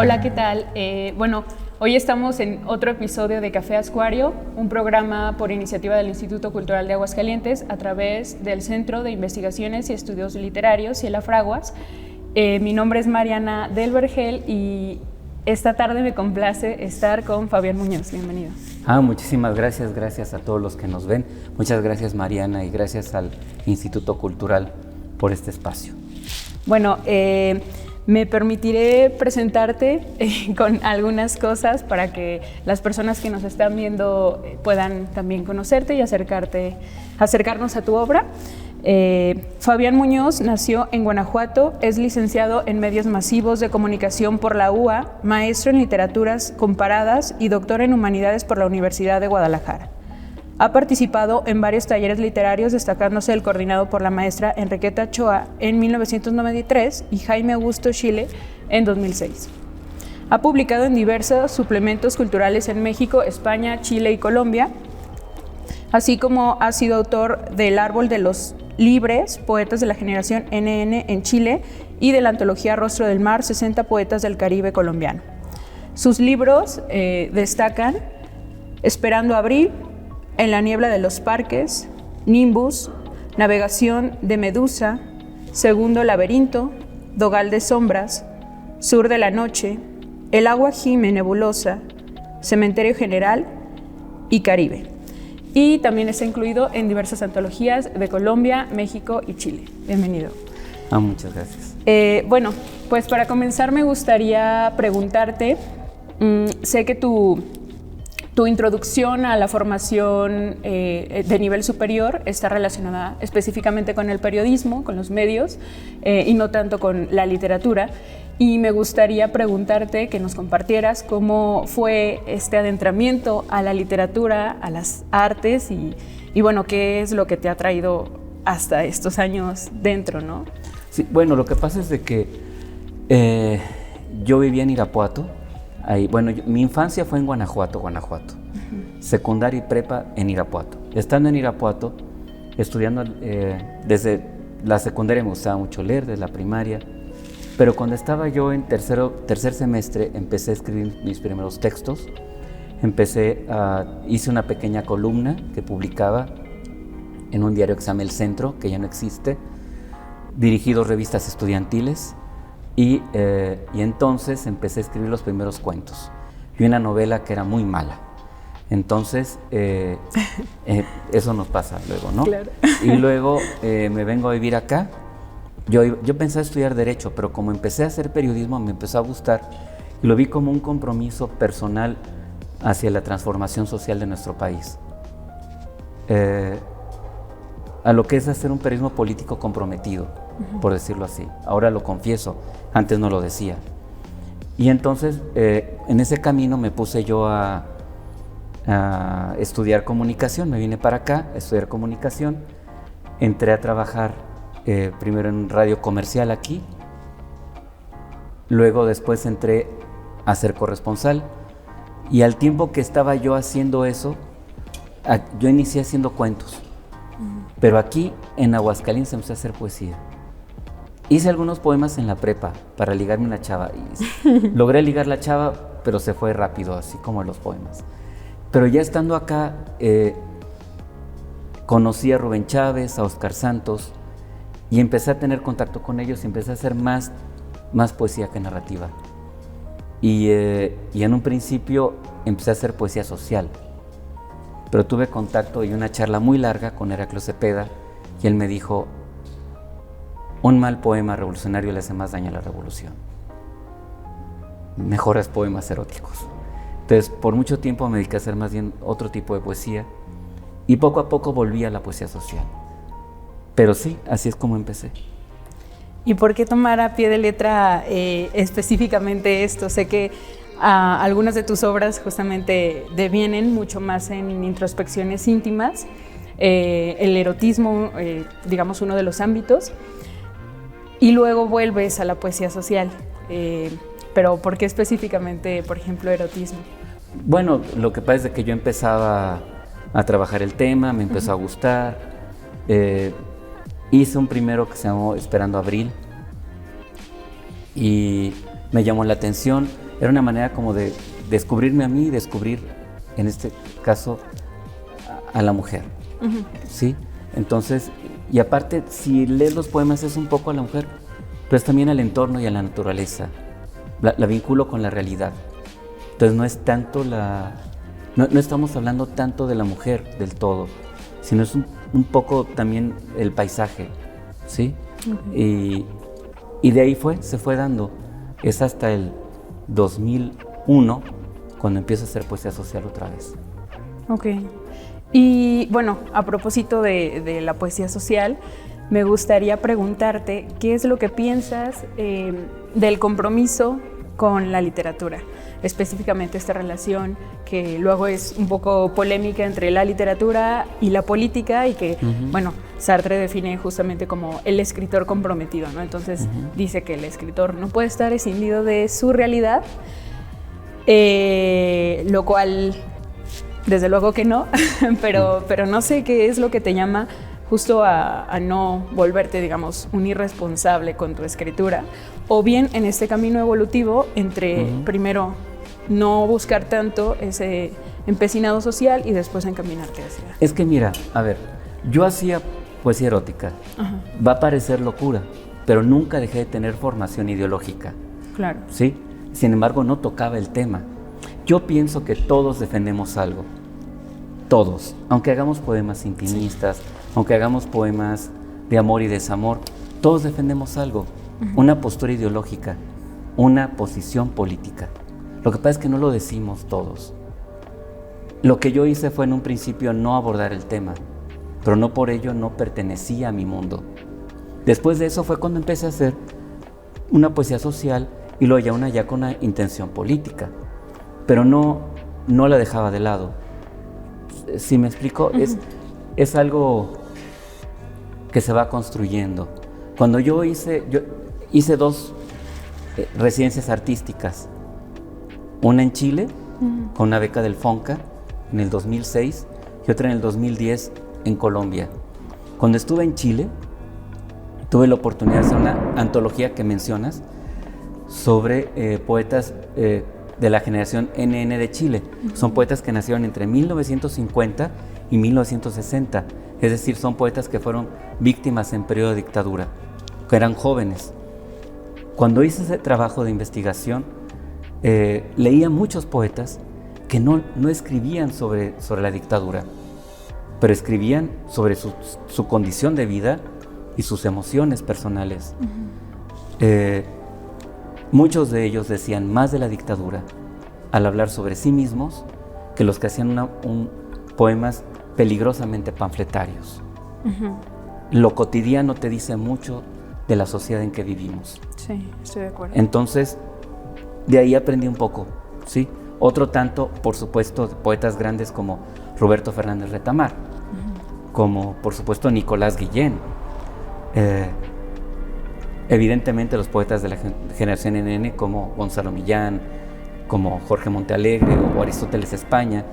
Hola, ¿qué tal? Bueno, hoy estamos en otro episodio de Café Ascuario, un programa por iniciativa del Instituto Cultural de Aguascalientes a través del Centro de Investigaciones y Estudios Literarios, Ciela Fraguas. Mi nombre es Mariana del Vergel y esta tarde me complace estar con Fabián Muñoz. Bienvenido. Muchísimas gracias a todos los que nos ven. Muchas gracias, Mariana, y gracias al Instituto Cultural por este espacio. Bueno, me permitiré presentarte con algunas cosas para que las personas que nos están viendo puedan también conocerte y acercarnos a tu obra. Fabián Muñoz nació en Guanajuato, es licenciado en Medios Masivos de Comunicación por la UA, maestro en Literaturas Comparadas y doctor en Humanidades por la Universidad de Guadalajara. Ha participado en varios talleres literarios, destacándose el coordinado por la maestra Enriqueta Ochoa en 1993 y Jaime Augusto Chile en 2006. Ha publicado en diversos suplementos culturales en México, España, Chile y Colombia, así como ha sido autor del Árbol de los Libres, Poetas de la Generación NN en Chile, y de la antología Rostro del Mar, 60 poetas del Caribe colombiano. Sus libros destacan Esperando Abril, En la niebla de los parques, Nimbus, Navegación de Medusa, Segundo laberinto, Dogal de sombras, Sur de la noche, El agua gime nebulosa, Cementerio general y Caribe. Y también está incluido en diversas antologías de Colombia, México y Chile. Bienvenido. Muchas gracias. Bueno, pues para comenzar me gustaría preguntarte, sé que tu introducción a la formación de nivel superior está relacionada específicamente con el periodismo, con los medios, y no tanto con la literatura. Y me gustaría preguntarte que nos compartieras cómo fue este adentramiento a la literatura, a las artes y bueno, qué es lo que te ha traído hasta estos años dentro, ¿no? Sí, bueno, lo que pasa es de que yo vivía en Irapuato. Mi infancia fue en Guanajuato. Secundaria y prepa en Irapuato. Estando en Irapuato, estudiando desde la secundaria me gustaba mucho leer, desde la primaria, pero cuando estaba yo en tercer semestre empecé a escribir mis primeros textos. Hice una pequeña columna que publicaba en un diario que se llama El Centro, que ya no existe, dirigí 2 revistas estudiantiles. Y entonces empecé a escribir los primeros cuentos y una novela que era muy mala. Entonces, eso nos pasa luego, ¿no? Claro. Y luego me vengo a vivir acá. Yo pensaba estudiar Derecho, pero como empecé a hacer periodismo me empezó a gustar y lo vi como un compromiso personal hacia la transformación social de nuestro país. A lo que es hacer un periodismo político comprometido, por decirlo así. Ahora lo confieso, antes no lo decía. Y entonces, en ese camino me puse yo a estudiar comunicación. Me vine para acá a estudiar comunicación. Entré a trabajar primero en radio comercial aquí. Luego después entré a ser corresponsal. Y al tiempo que estaba yo haciendo eso, yo inicié haciendo cuentos. Pero aquí en Aguascalientes empecé a hacer poesía. Hice algunos poemas en la prepa para ligarme una chava y logré ligar la chava, pero se fue rápido, así como los poemas. Pero ya estando acá, conocí a Rubén Chávez, a Oscar Santos y empecé a tener contacto con ellos y empecé a hacer más poesía que narrativa. Y en un principio empecé a hacer poesía social. Pero tuve contacto y una charla muy larga con Heraclio Cepeda y él me dijo: un mal poema revolucionario le hace más daño a la revolución. Mejores poemas eróticos. Entonces, por mucho tiempo me dediqué a hacer más bien otro tipo de poesía y poco a poco volví a la poesía social. Pero sí, así es como empecé. ¿Y por qué tomar a pie de letra específicamente esto? Sé que algunas de tus obras justamente devienen mucho más en introspecciones íntimas, el erotismo, digamos, uno de los ámbitos, y luego vuelves a la poesía social. Pero ¿por qué específicamente, por ejemplo, erotismo? Bueno, lo que pasa es que yo empezaba a trabajar el tema, me empezó a gustar. Hice un primero que se llamó Esperando Abril y me llamó la atención. era una manera como de descubrirme a mí y descubrir, en este caso, a la mujer, ¿sí? Entonces, y aparte, si lees los poemas es un poco a la mujer, pero es también al entorno y a la naturaleza. La vinculo con la realidad. Entonces no es tanto no estamos hablando tanto de la mujer del todo, sino es un poco también el paisaje, ¿sí? Y de ahí se fue dando. Es hasta el 2001 cuando empiezo a hacer poesía social otra vez. Ok. Y bueno, a propósito de la poesía social, me gustaría preguntarte qué es lo que piensas del compromiso con la literatura, específicamente esta relación que luego es un poco polémica entre la literatura y la política y que, bueno, Sartre define justamente como el escritor comprometido, ¿no? Entonces dice que el escritor no puede estar escindido de su realidad, lo cual, desde luego que no, pero no sé qué es lo que te llama justo a no volverte, digamos, un irresponsable con tu escritura, o bien en este camino evolutivo entre primero no buscar tanto ese empecinado social y después encaminarte hacia... Es que mira, a ver, yo hacía poesía erótica, va a parecer locura, pero nunca dejé de tener formación ideológica. Claro. ¿Sí? Sin embargo, no tocaba el tema. Yo pienso que todos defendemos algo, todos, aunque hagamos poemas intimistas, aunque hagamos poemas de amor y desamor, todos defendemos algo, una postura ideológica, una posición política. Lo que pasa es que no lo decimos todos. Lo que yo hice fue en un principio no abordar el tema, pero no por ello no pertenecía a mi mundo. Después de eso fue cuando empecé a hacer una poesía social y luego ya con una intención política, pero no la dejaba de lado. Si me explico, es algo que se va construyendo. Cuando yo hice 2 residencias artísticas, una en Chile, con una beca del FONCA en el 2006, y otra en el 2010 en Colombia. Cuando estuve en Chile, tuve la oportunidad de hacer una antología que mencionas sobre poetas de la generación NN de Chile. Son poetas que nacieron entre 1950 y 1960, es decir, son poetas que fueron víctimas en periodo de dictadura, que eran jóvenes. Cuando hice ese trabajo de investigación, leía muchos poetas que no escribían sobre la dictadura, pero escribían sobre su condición de vida y sus emociones personales. Muchos de ellos decían más de la dictadura al hablar sobre sí mismos que los que hacían poemas peligrosamente panfletarios. Lo cotidiano te dice mucho de la sociedad en que vivimos. Sí, estoy de acuerdo. Entonces, de ahí aprendí un poco, ¿sí? Otro tanto, por supuesto, de poetas grandes como Roberto Fernández Retamar, como, por supuesto, Nicolás Guillén. Evidentemente, los poetas de la generación NN como Gonzalo Millán, como Jorge Montealegre o Aristóteles España,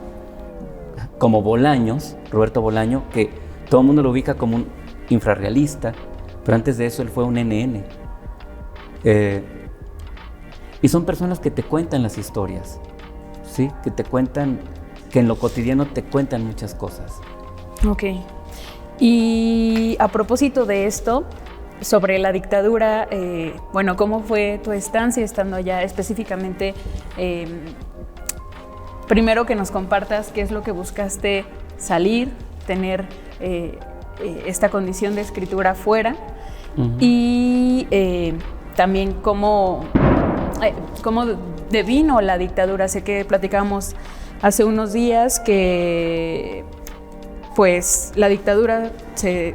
como Bolaños, Roberto Bolaño, que todo el mundo lo ubica como un infrarrealista, pero antes de eso él fue un NN. Y son personas que te cuentan las historias, ¿sí? Que te cuentan, que en lo cotidiano te cuentan muchas cosas. Ok. Y a propósito de esto, sobre la dictadura, bueno, ¿cómo fue tu estancia estando allá específicamente? Primero que nos compartas qué es lo que buscaste salir, tener esta condición de escritura fuera, y también cómo devino la dictadura. Sé que platicamos hace unos días que pues la dictadura se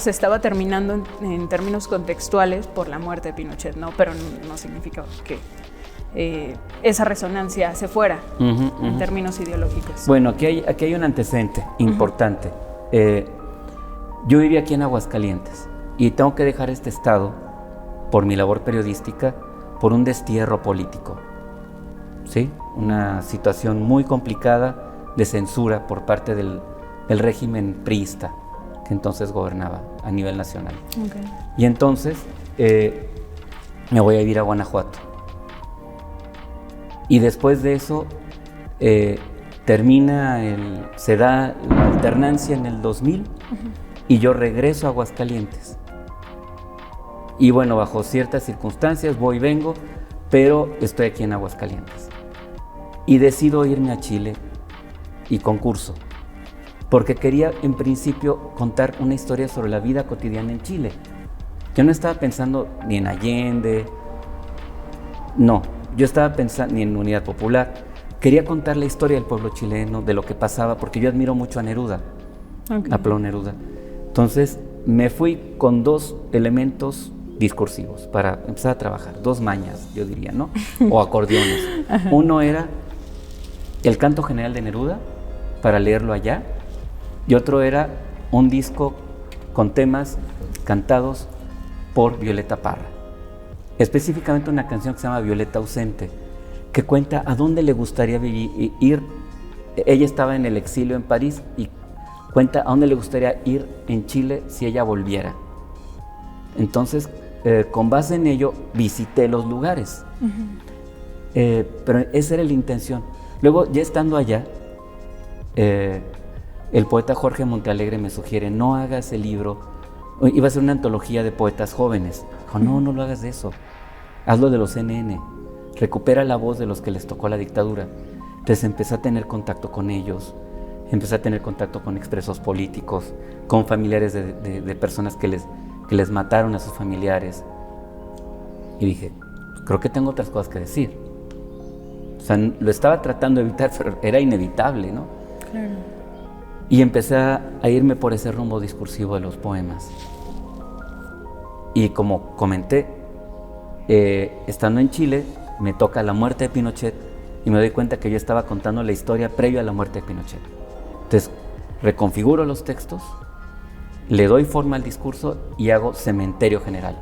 estaba terminando en términos contextuales por la muerte de Pinochet, ¿no? Pero no significa que esa resonancia se fuera en términos ideológicos. Bueno, aquí hay un antecedente importante. Yo viví aquí en Aguascalientes y tengo que dejar este estado por mi labor periodística por un destierro político, ¿sí? Una situación muy complicada de censura por parte del régimen priista que entonces gobernaba a nivel nacional. Okay. Y entonces me voy a vivir a Guanajuato. Y después de eso se da la alternancia en el 2000 y yo regreso a Aguascalientes. Y bueno, bajo ciertas circunstancias voy y vengo, pero estoy aquí en Aguascalientes. Y decido irme a Chile y concurso, porque quería en principio contar una historia sobre la vida cotidiana en Chile. Yo no estaba pensando ni en Allende, no, yo estaba pensando ni en Unidad Popular. Quería contar la historia del pueblo chileno, de lo que pasaba, porque yo admiro mucho a Neruda, a Pablo Neruda. Entonces me fui con 2 elementos discursivos para empezar a trabajar, 2 mañas, yo diría, ¿no? O acordeones. Uno era el canto general de Neruda, para leerlo allá, y otro era un disco con temas cantados por Violeta Parra. Específicamente una canción que se llama Violeta Ausente, que cuenta a dónde le gustaría ir. Ella estaba en el exilio en París y cuenta a dónde le gustaría ir en Chile si ella volviera. Entonces, con base en ello, visité los lugares. Pero esa era la intención. Luego, ya estando allá, el poeta Jorge Montealegre me sugiere, no hagas el libro, iba a ser una antología de poetas jóvenes. Dijo, no lo hagas de eso, hazlo de los CNN, recupera la voz de los que les tocó la dictadura. Entonces empecé a tener contacto con ellos, empecé a tener contacto con expresos políticos, con familiares de personas que les mataron a sus familiares. Y dije, creo que tengo otras cosas que decir. O sea, lo estaba tratando de evitar, pero era inevitable, ¿no? Claro. Y empecé a irme por ese rumbo discursivo de los poemas. Y como comenté, estando en Chile, me toca la muerte de Pinochet y me doy cuenta que yo estaba contando la historia previa a la muerte de Pinochet. Entonces, reconfiguro los textos, le doy forma al discurso y hago Cementerio General.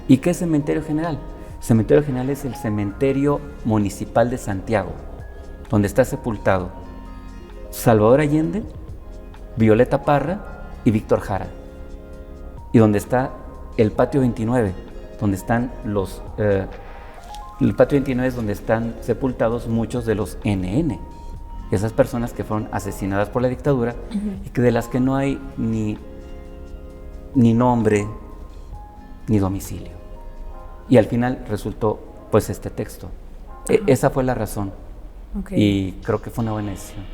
¿Y qué es Cementerio General? Cementerio General es el cementerio municipal de Santiago, donde está sepultado Salvador Allende, Violeta Parra y Víctor Jara, y donde está el patio 29, donde están el patio 29 es donde están sepultados muchos de los NN, esas personas que fueron asesinadas por la dictadura y que de las que no hay ni nombre ni domicilio. Y al final resultó pues este texto. Esa fue la razón. Y creo que fue una buena decisión.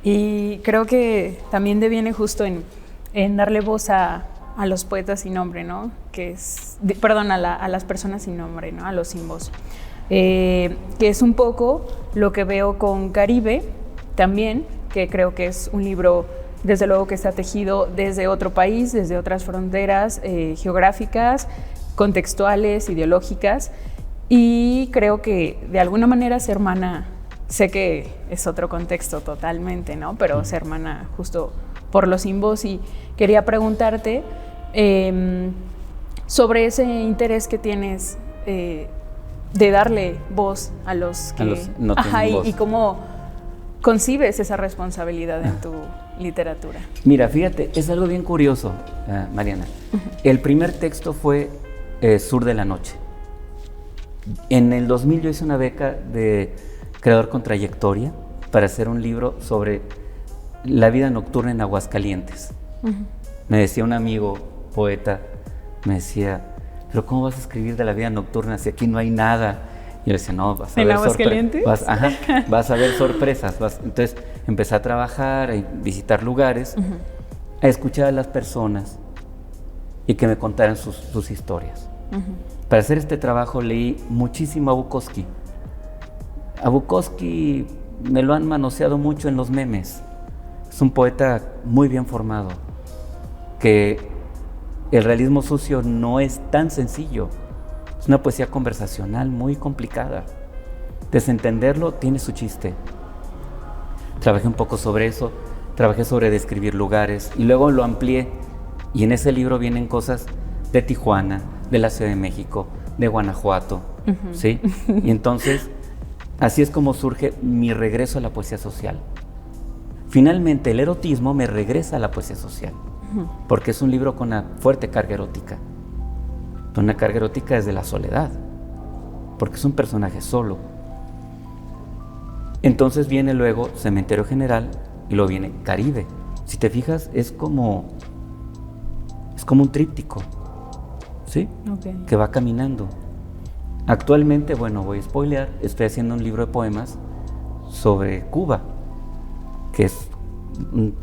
Y creo que también deviene justo en darle voz a los poetas sin nombre, ¿no? A las personas sin nombre, ¿no? A los sin voz. Que es un poco lo que veo con Caribe también, que creo que es un libro, desde luego, que está tejido desde otro país, desde otras fronteras geográficas, contextuales, ideológicas, y creo que de alguna manera se hermana. Sé que es otro contexto totalmente, ¿no? Pero se hermana justo por los sin voz, y quería preguntarte sobre ese interés que tienes de darle voz a los que no tienen voz. Y cómo concibes esa responsabilidad en tu literatura. Mira, fíjate, es algo bien curioso, Mariana. El primer texto fue Sur de la Noche. En el 2000 yo hice una beca de Creador con Trayectoria para hacer un libro sobre la vida nocturna en Aguascalientes. Me decía un amigo poeta, me decía, pero ¿cómo vas a escribir de la vida nocturna si aquí no hay nada? Y yo le decía, no, vas a ver sorpresas. Vas a ver sorpresas. Entonces empecé a trabajar, a visitar lugares, a escuchar a las personas y que me contaran sus historias. Para hacer este trabajo leí muchísimo a Bukowski. A Bukowski me lo han manoseado mucho en los memes. Es un poeta muy bien formado, que el realismo sucio no es tan sencillo. Es una poesía conversacional muy complicada. Desentenderlo tiene su chiste. Trabajé un poco sobre eso, trabajé sobre describir lugares y luego lo amplié, y en ese libro vienen cosas de Tijuana, de la Ciudad de México, de Guanajuato, ¿sí? Y entonces así es como surge mi regreso a la poesía social. Finalmente, el erotismo me regresa a la poesía social, porque es un libro con una fuerte carga erótica. Una carga erótica desde la soledad, porque es un personaje solo. Entonces viene luego Cementerio General y luego viene Caribe. Si te fijas, es como un tríptico, ¿sí? Okay. Que va caminando. Actualmente, bueno, voy a spoilear, estoy haciendo un libro de poemas sobre Cuba, que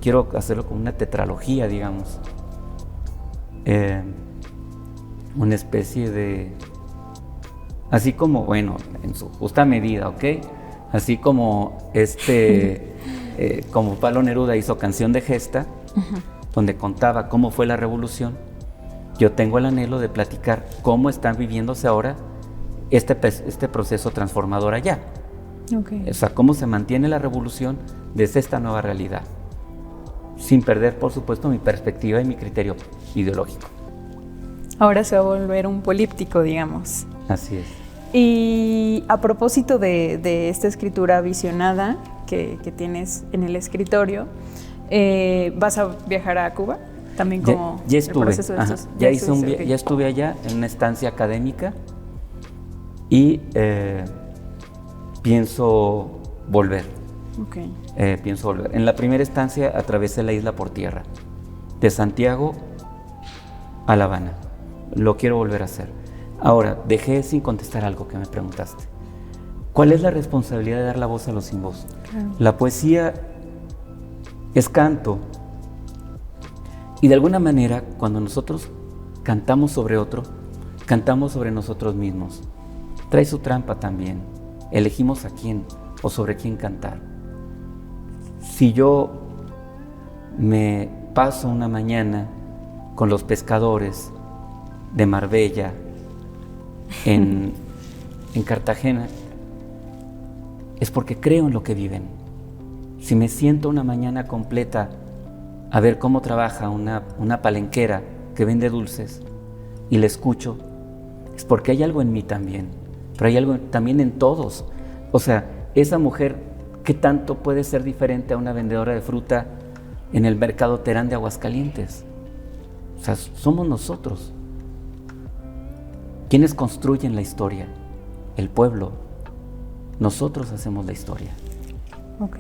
quiero hacerlo como una tetralogía, digamos. Una especie de, así como, bueno, en su justa medida, ¿ok? Así como como Pablo Neruda hizo Canción de Gesta, donde contaba cómo fue la revolución, yo tengo el anhelo de platicar cómo están viviéndose ahora este proceso transformador allá. Okay. O sea, cómo se mantiene la revolución desde esta nueva realidad, sin perder, por supuesto, mi perspectiva y mi criterio ideológico. Ahora se va a volver un políptico, digamos. Así es. Y a propósito de esta escritura visionada que tienes en el escritorio, ¿vas a viajar a Cuba? También como ya estuve, el proceso de estos, ya estuve allá en una estancia académica y pienso volver. Okay. Pienso volver. En la primera estancia atravesé la isla por tierra, de Santiago a La Habana. Lo quiero volver a hacer. Ahora, dejé sin contestar algo que me preguntaste. ¿Cuál es la responsabilidad de dar la voz a los sin voz? Claro. La poesía es canto. Y de alguna manera, cuando nosotros cantamos sobre otro, cantamos sobre nosotros mismos. Trae su trampa también. Elegimos a quién o sobre quién cantar. Si yo me paso una mañana con los pescadores de Marbella en Cartagena, es porque creo en lo que viven. Si me siento una mañana completa a ver cómo trabaja una palenquera que vende dulces y le escucho, es porque hay algo en mí también, pero hay algo también en todos. O sea, esa mujer, ¿qué tanto puede ser diferente a una vendedora de fruta en el mercado Terán de Aguascalientes? O sea, somos nosotros. ¿Quiénes construyen la historia? El pueblo. Nosotros hacemos la historia. Ok.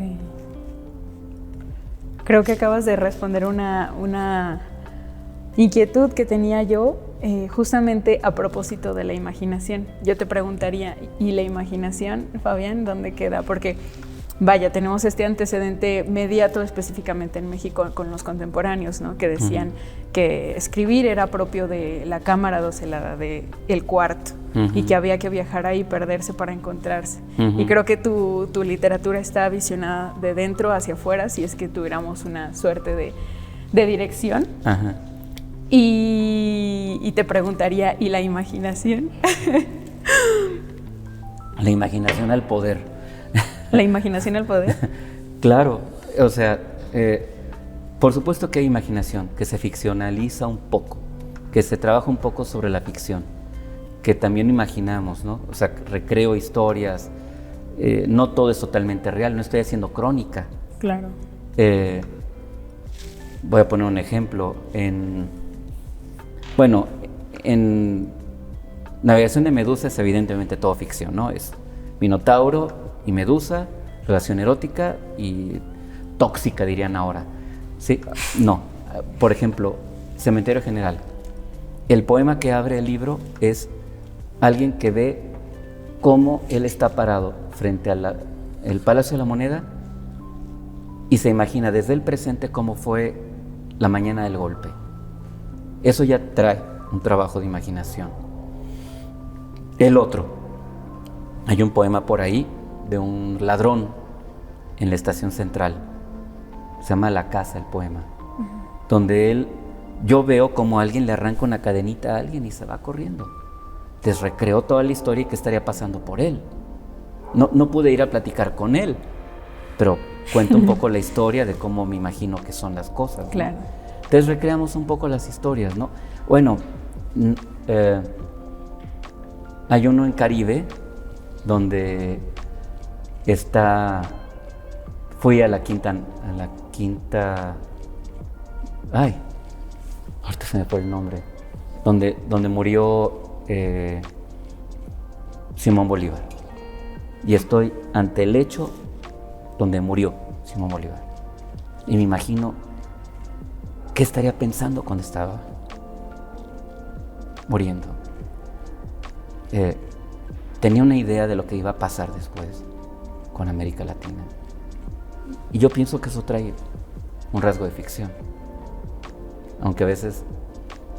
Creo que acabas de responder una inquietud que tenía yo, justamente a propósito de la imaginación. Yo te preguntaría, ¿y la imaginación, Fabián, dónde queda? Porque, vaya, tenemos este antecedente mediato específicamente en México con los contemporáneos, ¿no? Que decían que escribir era propio de la cámara docelada, del cuarto, y que había que viajar ahí y perderse para encontrarse. Y creo que tu literatura está visionada de dentro hacia afuera, si es que tuviéramos una suerte de dirección. Ajá. Y te preguntaría, ¿y la imaginación? La imaginación al poder. ¿La imaginación al poder? Claro, o sea, por supuesto que hay imaginación, que se ficcionaliza un poco, que se trabaja un poco sobre la ficción, que también imaginamos, ¿no? O sea, recreo historias, no todo es totalmente real, no estoy haciendo crónica. Claro. Voy a poner un ejemplo. En Navegación de Medusa es evidentemente todo ficción, ¿no? Es Minotauro y Medusa, relación erótica y tóxica, dirían ahora. ¿Sí? No. Por ejemplo, Cementerio General. El poema que abre el libro es alguien que ve cómo él está parado frente al Palacio de la Moneda y se imagina desde el presente cómo fue la mañana del golpe. Eso ya trae un trabajo de imaginación. El otro, hay un poema por ahí de un ladrón en la estación central, se llama La Casa el poema, donde yo veo como alguien le arranca una cadenita a alguien y se va corriendo. Entonces recreó toda la historia y qué estaría pasando por él. No pude ir a platicar con él, pero cuento un poco la historia de cómo me imagino que son las cosas, ¿no? Claro. Entonces recreamos un poco las historias, ¿no? Bueno, hay uno en Caribe donde fui a la quinta, ay, ahorita se me fue el nombre, donde murió Simón Bolívar. Y estoy ante el lecho donde murió Simón Bolívar. Y me imagino qué estaría pensando cuando estaba muriendo. Tenía una idea de lo que iba a pasar después con América Latina. Y yo pienso que eso trae un rasgo de ficción, aunque a veces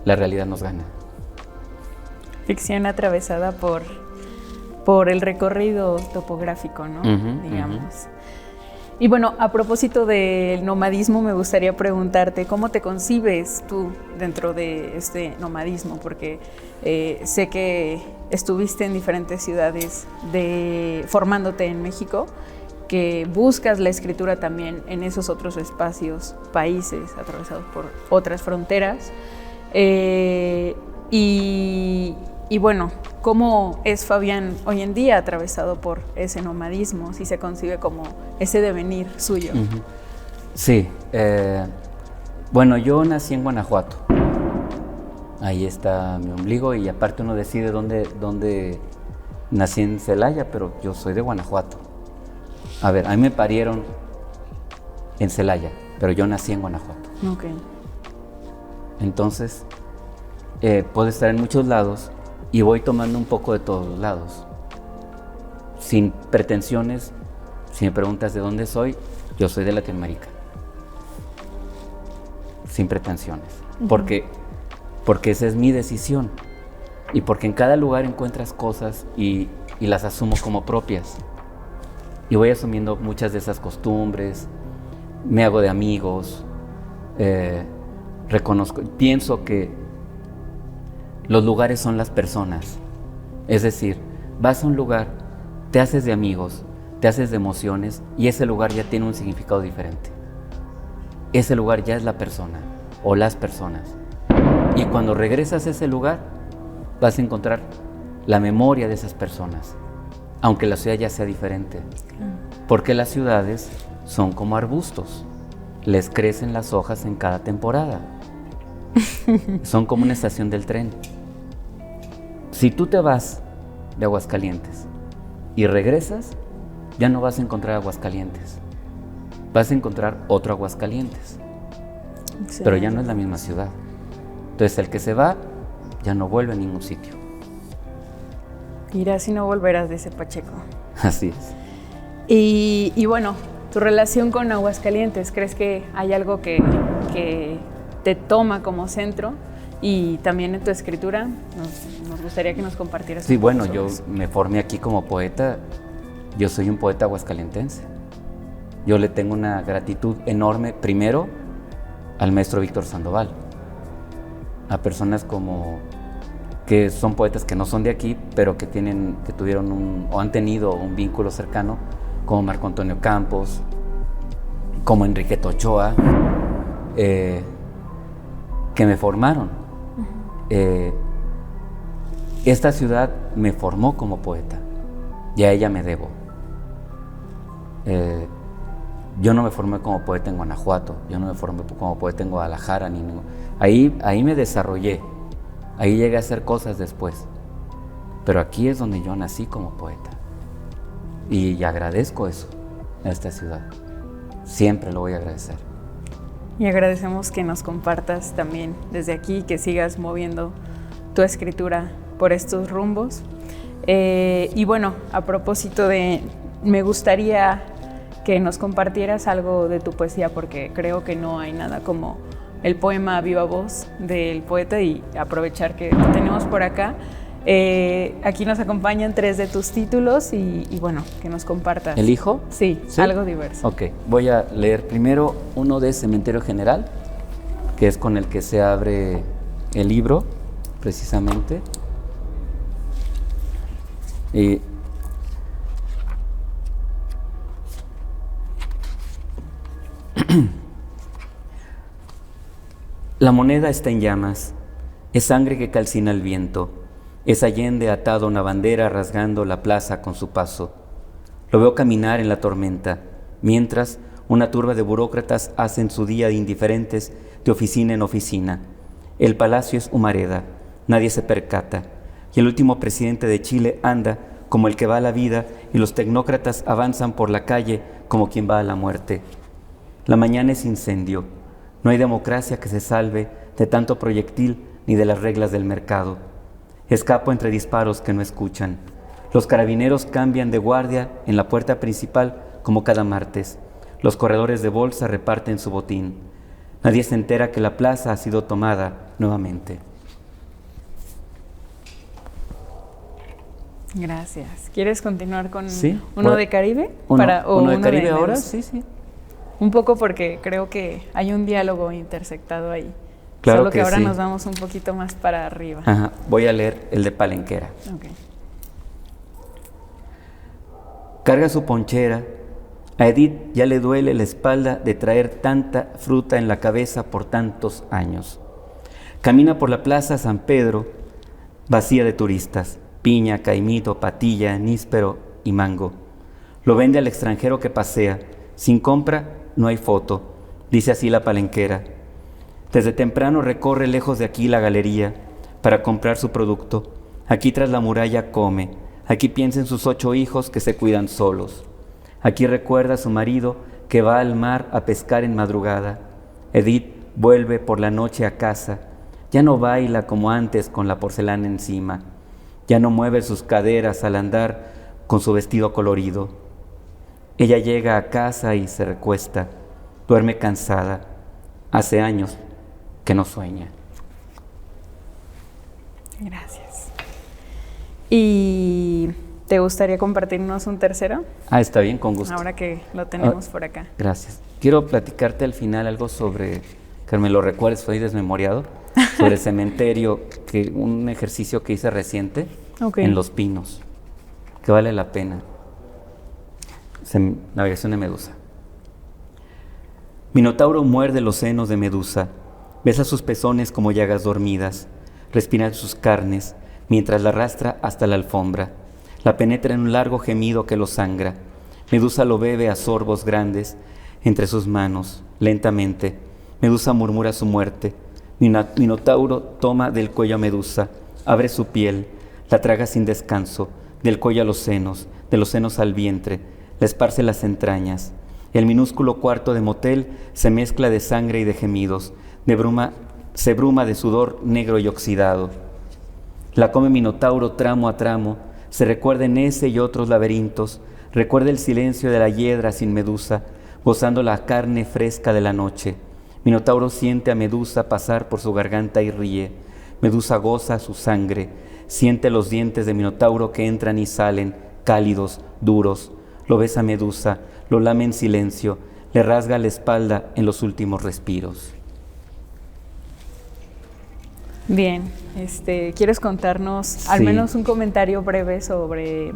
la realidad nos gana. Ficción atravesada por el recorrido topográfico, ¿no? Digamos. Y bueno, a propósito del nomadismo, me gustaría preguntarte, ¿cómo te concibes tú dentro de este nomadismo? Porque sé que estuviste en diferentes ciudades formándote en México, que buscas la escritura también en esos otros espacios, países atravesados por otras fronteras. Y bueno, ¿cómo es Fabián hoy en día atravesado por ese nomadismo? Si se concibe como ese devenir suyo. Sí, bueno, yo nací en Guanajuato. Ahí está mi ombligo y aparte uno decide dónde nací en Celaya, pero yo soy de Guanajuato. A ver, a mí me parieron en Celaya, pero yo nací en Guanajuato. Ok. Entonces, puedo estar en muchos lados y voy tomando un poco de todos los lados. Sin pretensiones, si me preguntas de dónde soy, yo soy de Latinoamérica. Sin pretensiones. Porque esa es mi decisión. Y porque en cada lugar encuentras cosas y las asumo como propias. Y voy asumiendo muchas de esas costumbres, me hago de amigos, pienso que los lugares son las personas. Es decir, vas a un lugar, te haces de amigos, te haces de emociones y ese lugar ya tiene un significado diferente. Ese lugar ya es la persona o las personas. Y cuando regresas a ese lugar, vas a encontrar la memoria de esas personas, aunque la ciudad ya sea diferente. Porque las ciudades son como arbustos, les crecen las hojas en cada temporada. Son como una estación del tren. Si tú te vas de Aguascalientes y regresas, ya no vas a encontrar Aguascalientes. Vas a encontrar otro Aguascalientes. Sí. Pero ya no es la misma ciudad. Entonces el que se va ya no vuelve a ningún sitio. Irás y no volverás, dice Pacheco. Así es. Y bueno, tu relación con Aguascalientes, ¿crees que hay algo que te toma como centro? Y también en tu escritura, nos gustaría que nos compartieras. Sí, bueno, yo me formé aquí como poeta. Yo soy un poeta aguascalentense. Yo le tengo una gratitud enorme, primero, al maestro Víctor Sandoval, a personas que son poetas que no son de aquí, pero que tuvieron o han tenido un vínculo cercano, como Marco Antonio Campos, como Enriqueta Ochoa, que me formaron. Esta ciudad me formó como poeta y a ella me debo. Yo no me formé como poeta en Guanajuato, yo no me formé como poeta en Guadalajara, ahí me desarrollé, ahí llegué a hacer cosas después, pero aquí es donde yo nací como poeta y agradezco eso a esta ciudad, siempre lo voy a agradecer. Y agradecemos que nos compartas también desde aquí, que sigas moviendo tu escritura por estos rumbos. Y bueno, a propósito me gustaría que nos compartieras algo de tu poesía, porque creo que no hay nada como el poema a viva voz del poeta, y aprovechar que lo tenemos por acá. Aquí nos acompañan 3 de tus títulos y bueno, que nos compartas. ¿Elijo? Sí, algo diverso. Ok, voy a leer primero uno de Cementerio General, que es con el que se abre el libro, precisamente. La moneda está en llamas, es sangre que calcina el viento. Es Allende atado a una bandera rasgando la plaza con su paso. Lo veo caminar en la tormenta, mientras una turba de burócratas hacen su día de indiferentes de oficina en oficina. El palacio es humareda, nadie se percata, y el último presidente de Chile anda como el que va a la vida, y los tecnócratas avanzan por la calle como quien va a la muerte. La mañana es incendio. No hay democracia que se salve de tanto proyectil ni de las reglas del mercado. Escapo entre disparos que no escuchan. Los carabineros cambian de guardia en la puerta principal como cada martes. Los corredores de bolsa reparten su botín. Nadie se entera que la plaza ha sido tomada nuevamente. Gracias. ¿Quieres continuar con ¿Sí? uno de Caribe? ¿Uno de Caribe Medusa? ahora? Sí, sí. Un poco porque creo que hay un diálogo intersectado ahí. Claro Solo que ahora sí. nos vamos un poquito más para arriba. Ajá. Voy a leer el de Palenquera. Okay. Carga su ponchera. A Edith ya le duele la espalda de traer tanta fruta en la cabeza por tantos años. Camina por la plaza San Pedro, vacía de turistas. Piña, caimito, patilla, níspero y mango. Lo vende al extranjero que pasea. Sin compra no hay foto, dice así la palenquera. Desde temprano recorre lejos de aquí la galería para comprar su producto. Aquí tras la muralla come. Aquí piensa en sus 8 hijos que se cuidan solos. Aquí recuerda a su marido que va al mar a pescar en madrugada. Edith vuelve por la noche a casa. Ya no baila como antes con la porcelana encima. Ya no mueve sus caderas al andar con su vestido colorido. Ella llega a casa y se recuesta. Duerme cansada. Hace años que no sueña. Gracias. ¿Y te gustaría compartirnos un tercero? Está bien, con gusto. Ahora que lo tenemos por acá. Gracias. Quiero platicarte al final algo sobre, que me lo recuerdes, estoy desmemoriado, sobre el cementerio, un ejercicio que hice reciente en Los Pinos, que vale la pena. Navegación de Medusa. Minotauro muerde los senos de Medusa, besa sus pezones como llagas dormidas, respira sus carnes, mientras la arrastra hasta la alfombra. La penetra en un largo gemido que lo sangra. Medusa lo bebe a sorbos grandes entre sus manos, lentamente. Medusa murmura su muerte. Minotauro toma del cuello a Medusa, abre su piel, la traga sin descanso, del cuello a los senos, de los senos al vientre, le esparce las entrañas. El minúsculo cuarto de motel se mezcla de sangre y de gemidos, se bruma de sudor negro y oxidado. La come Minotauro tramo a tramo, se recuerda en ese y otros laberintos, recuerda el silencio de la hiedra sin Medusa, gozando la carne fresca de la noche. Minotauro siente a Medusa pasar por su garganta y ríe. Medusa goza su sangre, siente los dientes de Minotauro que entran y salen, cálidos, duros. Lo besa Medusa, lo lame en silencio, le rasga la espalda en los últimos respiros. Bien, ¿quieres contarnos al menos un comentario breve sobre,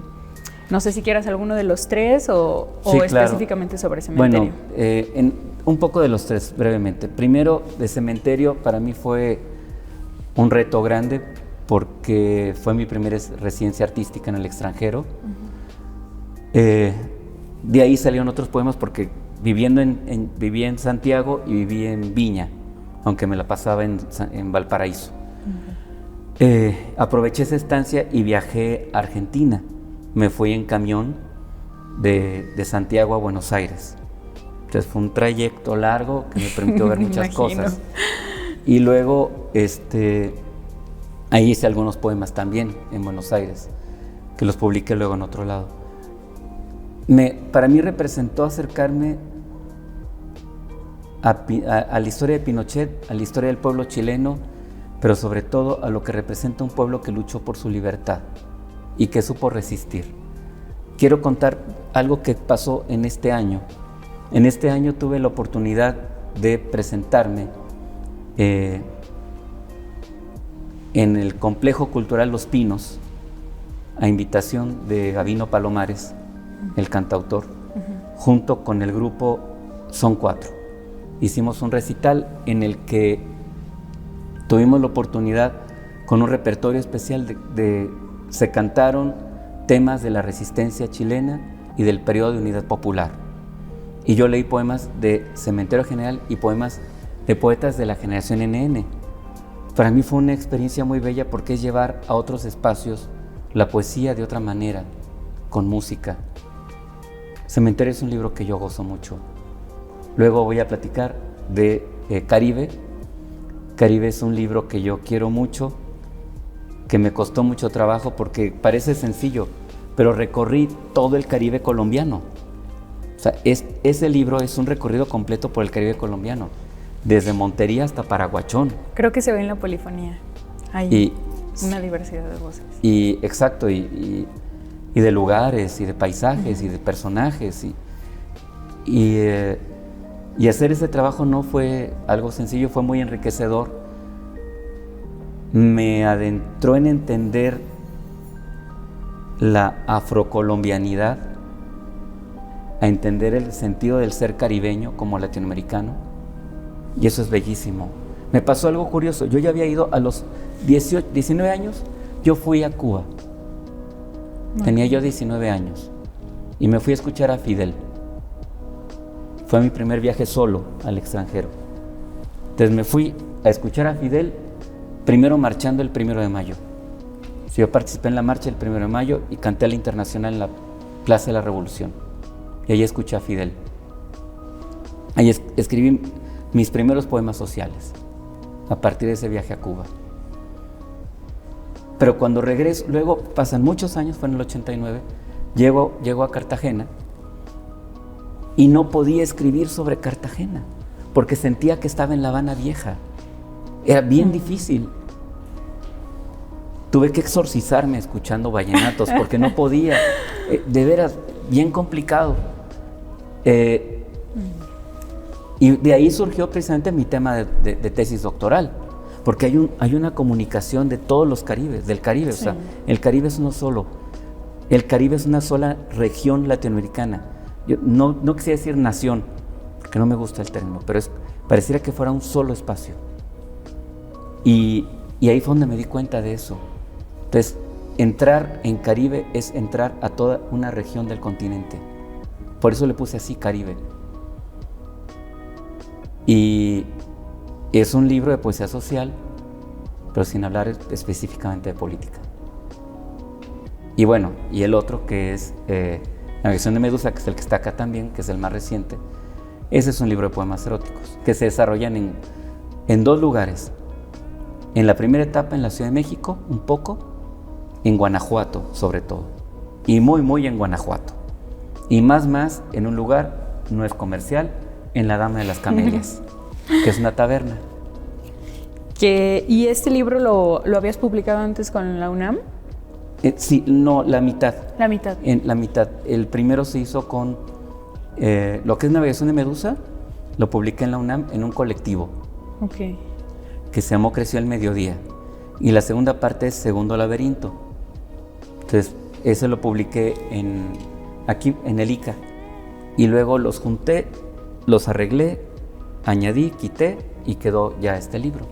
no sé si quieras alguno de los tres o específicamente sobre Cementerio? Bueno, un poco de los tres, brevemente. Primero, de Cementerio, para mí fue un reto grande porque fue mi primera residencia artística en el extranjero. De ahí salieron otros poemas porque viví en Santiago y viví en Viña, aunque me la pasaba en Valparaíso. Aproveché esa estancia y viajé a Argentina. Me fui en camión de Santiago a Buenos Aires. Entonces fue un trayecto largo que me permitió ver muchas cosas. Y luego ahí hice algunos poemas también en Buenos Aires, que los publiqué luego en otro lado. Para mí representó acercarme a la historia de Pinochet, a la historia del pueblo chileno, pero sobre todo a lo que representa un pueblo que luchó por su libertad y que supo resistir. Quiero contar algo que pasó en este año. En este año tuve la oportunidad de presentarme en el Complejo Cultural Los Pinos, a invitación de Gabino Palomares, el cantautor, junto con el grupo Son 4. Hicimos un recital en el que tuvimos la oportunidad, con un repertorio especial, se cantaron temas de la resistencia chilena y del periodo de unidad popular. Y yo leí poemas de Cementerio General y poemas de poetas de la generación NN. Para mí fue una experiencia muy bella porque es llevar a otros espacios la poesía de otra manera, con música. Cementerio es un libro que yo gozo mucho. Luego voy a platicar de Caribe. Caribe es un libro que yo quiero mucho, que me costó mucho trabajo porque parece sencillo, pero recorrí todo el Caribe colombiano. O sea, ese libro es un recorrido completo por el Caribe colombiano, desde Montería hasta Paraguachón. Creo que se ve en la polifonía. Hay una diversidad de voces. Y exacto, y de lugares, y de paisajes, y de personajes. Y hacer ese trabajo no fue algo sencillo, fue muy enriquecedor. Me adentró en entender la afrocolombianidad, a entender el sentido del ser caribeño como latinoamericano, y eso es bellísimo. Me pasó algo curioso, yo ya había ido a los 19 años, yo fui a Cuba. Tenía yo 19 años y me fui a escuchar a Fidel. Fue mi primer viaje solo al extranjero. Entonces me fui a escuchar a Fidel, primero marchando el 1 de mayo. Yo participé en la marcha el 1 de mayo y canté a la Internacional en la Plaza de la Revolución. Y ahí escuché a Fidel. Ahí escribí mis primeros poemas sociales, a partir de ese viaje a Cuba. Pero cuando regreso, luego pasan muchos años, fue en el 89, llego a Cartagena y no podía escribir sobre Cartagena, porque sentía que estaba en La Habana Vieja. Era bien difícil. Tuve que exorcizarme escuchando vallenatos, porque no podía. De veras, bien complicado. Y de ahí surgió precisamente mi tema de tesis doctoral, porque hay una comunicación de todos los Caribes, del Caribe. Sí. O sea, el Caribe es uno solo. El Caribe es una sola región latinoamericana. Yo no quisiera decir nación, porque no me gusta el término, pero pareciera que fuera un solo espacio. Y ahí fue donde me di cuenta de eso. Entonces, entrar en Caribe es entrar a toda una región del continente. Por eso le puse así, Caribe. Y es un libro de poesía social, pero sin hablar específicamente de política. Y bueno, y el otro que es La Navegación de Medusa, que es el que está acá también, que es el más reciente. Ese es un libro de poemas eróticos que se desarrollan en 2 lugares. En la primera etapa en la Ciudad de México, un poco, en Guanajuato sobre todo, y muy en Guanajuato. Y más en un lugar, no es comercial, en La Dama de las Camelias, que es una taberna. ¿Y este libro lo habías publicado antes con la UNAM? Sí, no, la mitad. La mitad. La mitad. El primero se hizo con lo que es Navegación de Medusa, lo publiqué en la UNAM en un colectivo. Ok. Que se llamó Creció el Mediodía. Y la segunda parte es Segundo Laberinto. Entonces, ese lo publiqué aquí en el ICA. Y luego los junté, los arreglé, añadí, quité y quedó ya este libro.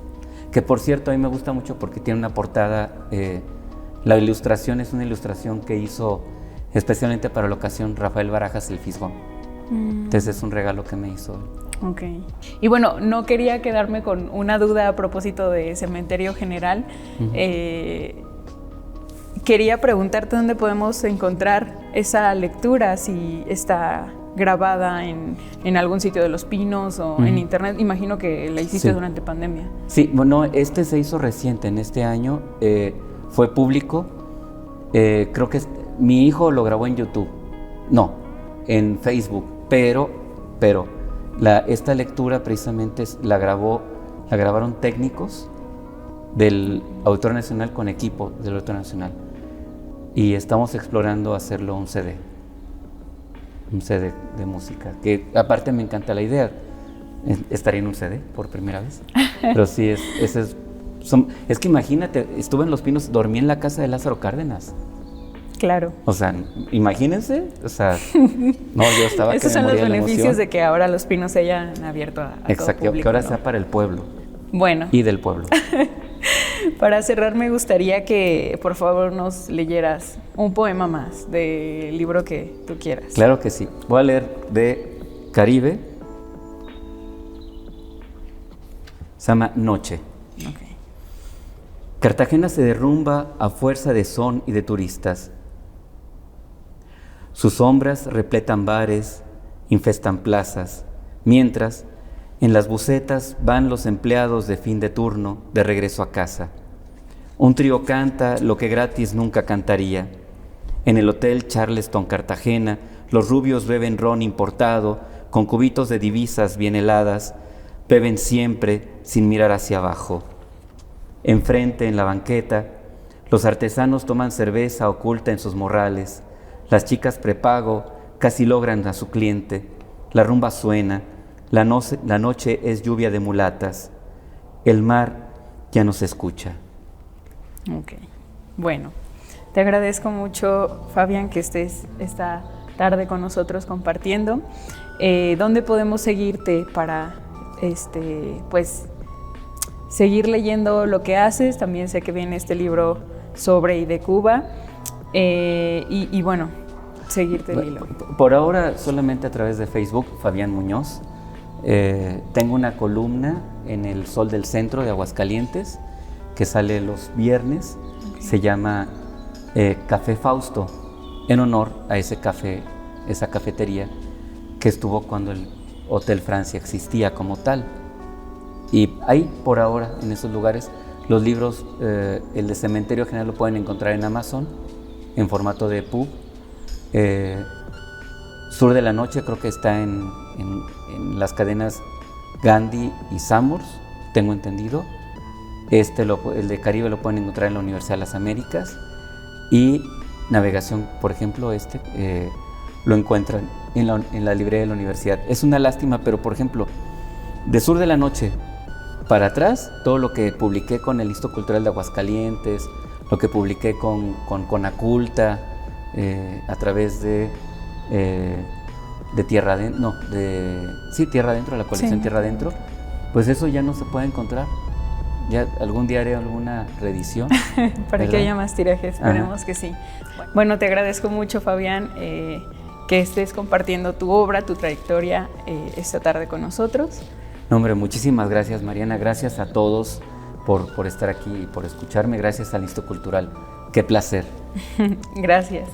Que por cierto, a mí me gusta mucho porque tiene una portada. La ilustración es una ilustración que hizo especialmente para la ocasión Rafael Barajas el Fisgón. Entonces es un regalo que me hizo. Ok. Y bueno, no quería quedarme con una duda a propósito de Cementerio General. Quería preguntarte dónde podemos encontrar esa lectura, si está grabada en algún sitio de Los Pinos o en internet. Imagino que la hiciste durante pandemia. Sí, bueno, este se hizo reciente, en este año. Fue público. Creo que mi hijo lo grabó en YouTube. No, en Facebook. Pero esta lectura precisamente la grabaron técnicos del Auditorio Nacional con equipo del Auditorio Nacional. Y estamos explorando hacerlo un CD de música, que aparte me encanta la idea. Estaría en un CD por primera vez. Pero sí, es que imagínate, estuve en Los Pinos, dormí en la casa de Lázaro Cárdenas. Claro. O sea, imagínense, no, yo estaba Esos que me moría de la emoción. son los beneficios de que ahora Los Pinos se hayan abierto a Exacto, todo público, que ahora ¿no? sea para el pueblo. Bueno. Y del pueblo. Para cerrar, me gustaría que por favor nos leyeras un poema más del libro que tú quieras. Claro que sí. Voy a leer de Caribe. Se llama Noche. Okay. Cartagena se derrumba a fuerza de son y de turistas. Sus sombras repletan bares, infestan plazas, mientras en las bucetas van los empleados de fin de turno de regreso a casa. Un trío canta lo que gratis nunca cantaría. En el Hotel Charleston Cartagena, los rubios beben ron importado, con cubitos de divisas bien heladas, beben siempre sin mirar hacia abajo. Enfrente, en la banqueta, los artesanos toman cerveza oculta en sus morrales. Las chicas prepago casi logran a su cliente. La rumba suena, la noche es lluvia de mulatas. El mar ya nos escucha. Ok, bueno, te agradezco mucho, Fabián, que estés esta tarde con nosotros compartiendo. ¿Dónde podemos seguirte para pues seguir leyendo lo que haces? También sé que viene este libro sobre y de Cuba, y bueno, seguirte el hilo. Por ahora solamente a través de Facebook, Fabián Muñoz. Tengo una columna en El Sol del Centro de Aguascalientes que sale los viernes. Okay. Se llama Café Fausto, en honor a ese café, esa cafetería que estuvo cuando el Hotel Francia existía como tal. Y ahí, por ahora, en esos lugares, los libros, el de Cementerio General lo pueden encontrar en Amazon, en formato de EPUB. Sur de la Noche creo que está en las cadenas Gandhi y Samurs, tengo entendido. El de Caribe lo pueden encontrar en la Universidad de las Américas. Y Navegación, por ejemplo, lo encuentran en la librería de la universidad. Es una lástima, pero por ejemplo, de Sur de la Noche para atrás, todo lo que publiqué con el Instituto Cultural de Aguascalientes, lo que publiqué con Conaculta, a través de Tierra Adentro, Tierra Adentro, la colección, sí. Tierra Adentro, pues eso ya no se puede encontrar. Ya algún día haré alguna reedición. Para ¿verdad? Que haya más tirajes, esperemos que sí. Bueno, te agradezco mucho, Fabián, que estés compartiendo tu obra, tu trayectoria esta tarde con nosotros. No, hombre, muchísimas gracias, Mariana. Gracias a todos por estar aquí y por escucharme. Gracias al Instituto Cultural. Qué placer. Gracias.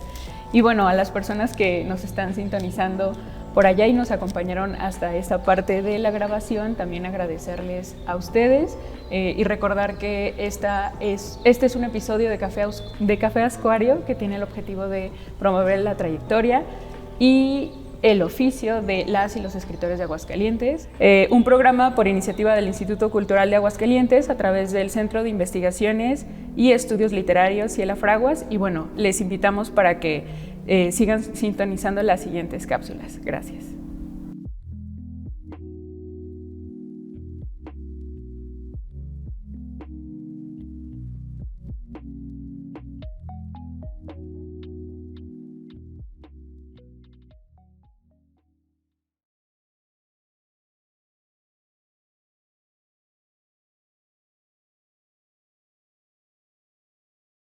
Y bueno, a las personas que nos están sintonizando por allá y nos acompañaron hasta esta parte de la grabación, también agradecerles a ustedes y recordar que este es un episodio de Café Ascuario que tiene el objetivo de promover la trayectoria y el oficio de las y los escritores de Aguascalientes, un programa por iniciativa del Instituto Cultural de Aguascalientes a través del Centro de Investigaciones y Estudios Literarios Ciela Fraguas, y bueno, les invitamos para que sigan sintonizando las siguientes cápsulas. Gracias.